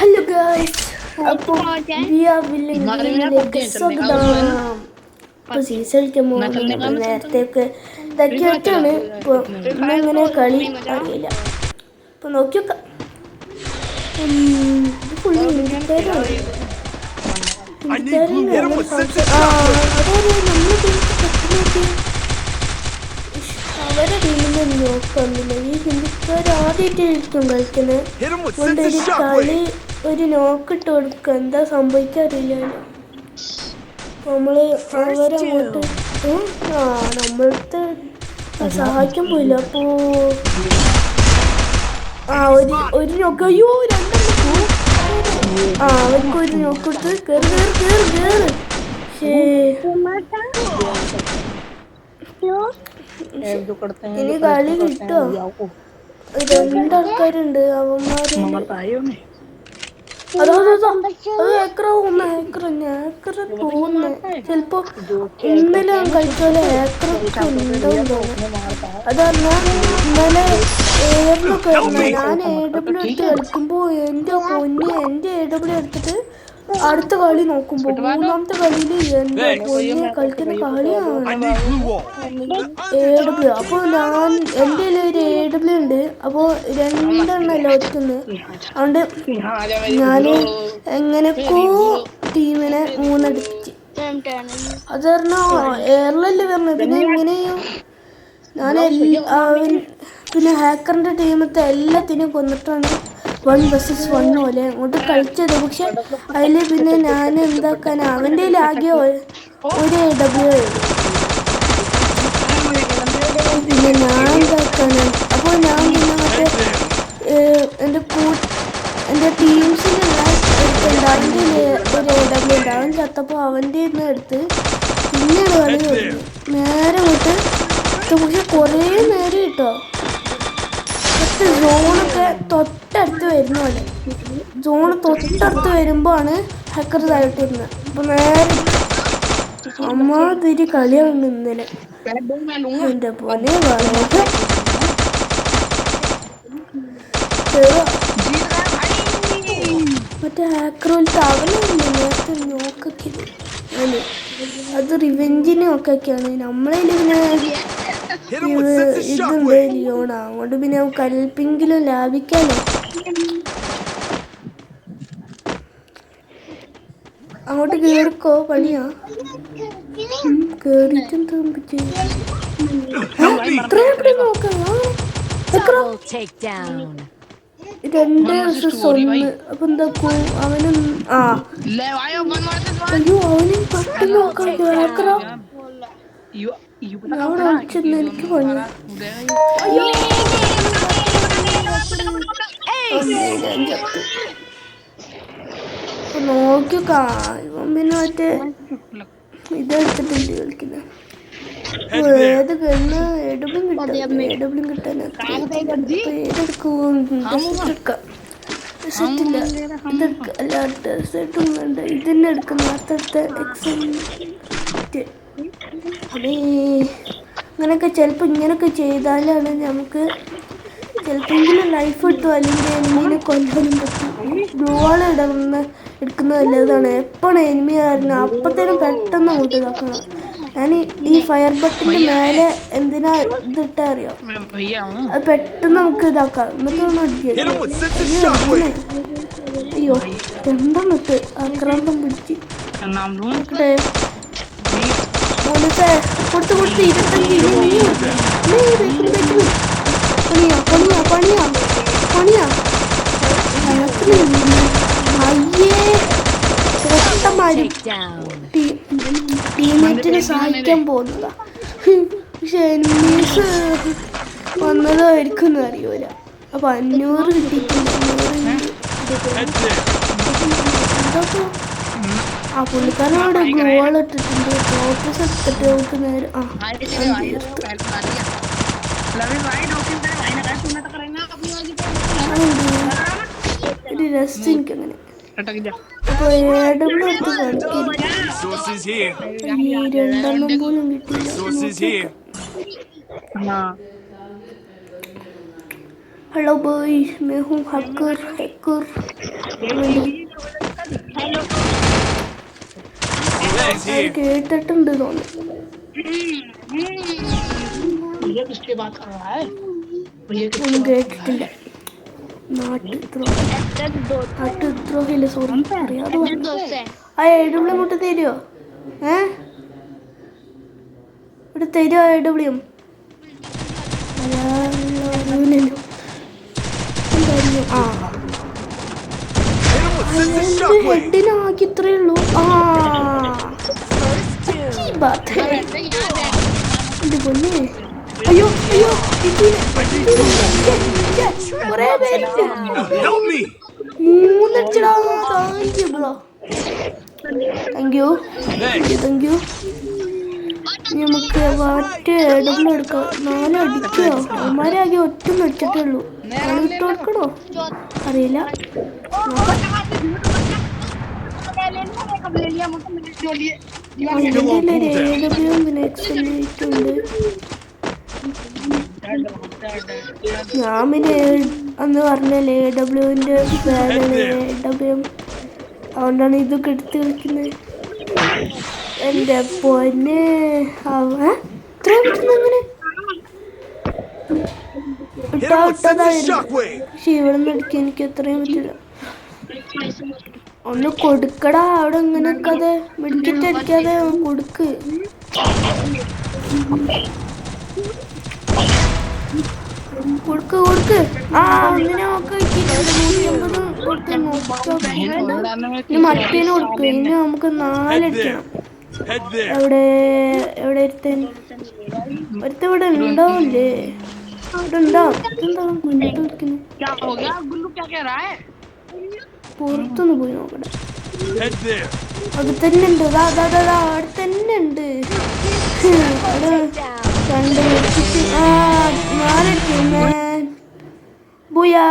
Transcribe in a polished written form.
Hello guys, അപ്പം വില്ലിലേക്ക് സ്വാഗതം. ഇപ്പോൾ സീസൺ കളിക്കുമ്പോൾ നമ്മൾ നേരത്തെയൊക്കെ ഇതാക്കി വെച്ചാണ്. ഇപ്പോൾ ഇന്നെങ്ങനെ കളി അറിയില്ല. ഇപ്പോൾ നോക്കി നോക്കാം. ഫുള്ള് ഇന്ത്യക്കാരാണ്. അവരെ ടീമിനെ നോക്കാന്നില്ല. ഈ ഹിന്ദിക്കാർ ആദ്യമായിട്ടായിരിക്കും കളിക്കുന്നത്. അതുകൊണ്ട് ഒരു കളി ഒരു നോക്കിട്ട് കൊടുക്കുക. എന്താ സംഭവിക്കാറില്ലല്ലോ. നമ്മള് അവരെ അങ്ങോട്ട് നമ്മളത്തെ സഹായിക്കാൻ പോയില്ല. അപ്പോ ഒരു നോക്കയ്യോ രണ്ടെണ്ണം അവർക്ക് ഒരു നോക്കെടുത്ത് കേറ് കേറ് കേറ് കേറ്. ഇനി കളി കിട്ടോ? രണ്ടാൾക്കാരുണ്ട് അവന്മാര്. ചിലപ്പോ ഇന്നലെ ഞാൻ കളിച്ചോലെ ഏക്കറൊക്കെ ഉണ്ടാവും തോന്നുന്നു. അതല്ല ഇന്നലെ എയറിലൊക്കെ ഞാൻ AW എടുത്ത് കളിക്കുമ്പോ എന്റെ പൊന്നെ, എന്റെ AW എടുത്തിട്ട് അടുത്ത കളി നോക്കുമ്പോ മൂന്നാമത്തെ കളിയില് എന്റെ പൊന്നെ കളിക്കുന്ന കളിയാണ് AW. അപ്പൊ ഞാൻ എന്റെ ഒരു AW ഉണ്ട്. അപ്പൊ രണ്ടെണ്ണല്ലോ ഒറ്റുന്നത്. അതുകൊണ്ട് ഞാന് എങ്ങനെക്കോ ടീമിനെ മൂന്നടിച്ച് അത് പറഞ്ഞോ എയറിലല്ലേ പറഞ്ഞത്. പിന്നെ എങ്ങനെയോ ഞാൻ പിന്നെ ഹാക്കറിന്റെ ടീമത്തെ എല്ലാത്തിനും കൊന്നിട്ടാണ് 1 vs 1 പോലെ അങ്ങോട്ട് കളിച്ചത്. പക്ഷെ അതില് പിന്നെ ഞാൻ എന്താക്കാൻ അവൻ്റെ ആകെ ഒരു AW പിന്നെ ഞാൻ എന്താക്കാണ്. അപ്പോൾ ഞാൻ പിന്നെ മറ്റേ എൻ്റെ ടീംസിലുള്ള അവൻ്റെ ഒരു AW ഉണ്ട്. അവൻ ചത്തപ്പോൾ അവൻ്റെ നിന്ന് എടുത്ത് പിന്നെയാണ് കളി തുടങ്ങി. നേരെ അങ്ങോട്ട് പക്ഷെ കുറേ നേരം കിട്ടോ. സോണൊക്കെ തൊട്ടടുത്ത് വരുന്ന പോലെ സോണ് തൊട്ടടുത്ത് വരുമ്പോഴാണ് ഹാക്കർ താഴോട്ട് വരുന്നത്. അപ്പൊ നേരെ അമ്മാതിരി കളിയാണ് ഇന്നലെ. എൻ്റെ പോലെ മറ്റേ ഹാക്കറോലത്തെ അവനല്ലേ നേരത്തെ നോക്കൊക്കെ അത് റിവെഞ്ചിനെ നോക്കൊക്കെയാണ്. നമ്മളതിൽ പിന്നെ ഇതുണ്ട് ലിയോണ. അങ്ങോട്ട് പിന്നെ കൽപ്പെങ്കിലും ലാഭിക്കാനോ. അങ്ങോട്ട് കേറിക്കോ, പണിയാ കേറിയിട്ടും തോന്നിപ്പിച്ച് നോക്കാം. 2 vs 1. അപ്പൊ എന്താക്കും അവനും അയ്യോ അവനും പെട്ടെന്ന് നോക്കാം. അവിടെ കളിച്ചെന്ന് എനിക്ക് പണിയാ. നോക്കിക്കാ ഇവൻ പിന്നെ മറ്റേ ഇതെടുത്തിട്ടില്ല കളിക്കുന്നത്. ഏത് ഗണ്ണ് AW കിട്ടാൻ ഏതെടുക്കാം സെറ്റില്ല. ഇതെടുക്ക അല്ല സെറ്റും വേണ്ട. ഇതന്നെ എടുക്കുന്ന അടുത്തടുത്ത അതേ അങ്ങനെയൊക്കെ ചിലപ്പോൾ ഇങ്ങനെയൊക്കെ ചെയ്താലാണ് നമുക്ക് ചിലപ്പോഴെങ്കിലും ലൈഫ് കിട്ടും. അല്ലെങ്കിൽ എനിമീനെ കൊല്ലാനും പറ്റും. ഗ്ലൂവാൾ എടുക്കുന്നത് നല്ലതാണ്. എപ്പോഴാണ് എനിമി ആയിരുന്നു അപ്പത്തേനും പെട്ടെന്ന് അങ്ങോട്ട് ഇതാക്കണം. ഞാൻ ഈ ഫയർ ബട്ടിൻ്റെ മേലെ എന്തിനാ ഇതിട്ടാ അറിയോ? അത് പെട്ടെന്ന് നമുക്ക് ഇതാക്കാം. എന്നിട്ടൊന്നും അടിക്കണേ. അയ്യോ രണ്ടെണ്ണിട്ട് ആക്രാന്തം പിടിച്ച് പോലീസേ കൊടുത്ത് 25 പണിയാ അയ്യേ പൊട്ടന്മാരും ടീമേറ്റിനെ സഹായിക്കാൻ പോകുന്നതാ. പക്ഷെ എനിമീസ് വന്നതായിരിക്കും അറിയൂല. അപ്പൊ 500 കിട്ടിയിട്ടുണ്ട്. ആ പുള്ളിക്കാരനോട് ഗ്ലോൾ ഇട്ടിട്ടുണ്ട്. ഫോക്കസ് എടുത്തിട്ട് നമുക്ക് നേരെ ഒരു രസം എനിക്കങ്ങനെ. അപ്പൊ AW എടുത്ത് കളിക്കും. ഈ 2 പോലും കിട്ടിയില്ല. हेलो बॉयज, मैं हूँ हैकर हैकर। കേട്ടിട്ടുണ്ട് തോന്നുന്നു. ഒന്നും കേട്ടിട്ടില്ല. നാട്ടുദ്രോഹില്ല, സോറി അറിയാതെ പറഞ്ഞു. ആ AW മുട്ട തരുമോ? ഇവിടെ തരുമോ AW? ആ ഹെഡിനാക്കി ഇത്രേ ഉള്ളൂ. പൊന്നെ, അയ്യോ അയ്യോ, കൊറേ പേരില്ല. 3 അടിച്ചടാ. Thank you. നമുക്ക് മറ്റേ AW എടുക്കാം. 4 അടിക്കോ? അവന്മാരെ ആകെ ഒറ്റൊന്നും അടിച്ചിട്ടേ ഉള്ളൂ. ഇട്ട് കൊടുക്കണോ അറിയില്ല. ഞാൻ പിന്നെ അന്ന് പറഞ്ഞല്ലേ AWന്റെ ഫാനാണ്. AW അതുകൊണ്ടാണ് ഇതൊക്കെ എടുത്ത് കളിക്കുന്നത്. എൻ്റെ പൊന്നെ, ഇത്രയും പറ്റുന്നെങ്ങനെ പക്ഷെ ഇവിടെ നിന്ന് അടിക്കാൻ എനിക്ക് എത്രയും പറ്റില്ല. ഒന്ന് കൊടുക്കടാ അവിടെ. ഇങ്ങനെ നിൽക്കാതെ മെഡിക്കറ്റ് അടിക്കാതെ കൊടുക്ക്. കൊടുക്ക് കൊടുക്ക്. ഒന്നിനെ നോക്ക്. 150 കൊടുത്ത് ഇനി മറ്റേനെ കൊടുക്ക്. ഇനി നമുക്ക് 4 അടിക്കണം. എവിടെ എവിടെ ഒരുത്തൻ ഇവിടെ ഉണ്ടാവില്ലേ? ഇവിടെ ഉണ്ടാവും. ഇതെന്താ മുന്നോട്ട് വിളിക്കുന്നു? പുറത്തൊന്ന് പോയി നോക്കട്ടെ. അത് തന്നെ ഉണ്ട്. അവിടെ തന്നെ ഉണ്ട്. അവിടെ 2 4 ബുയാ.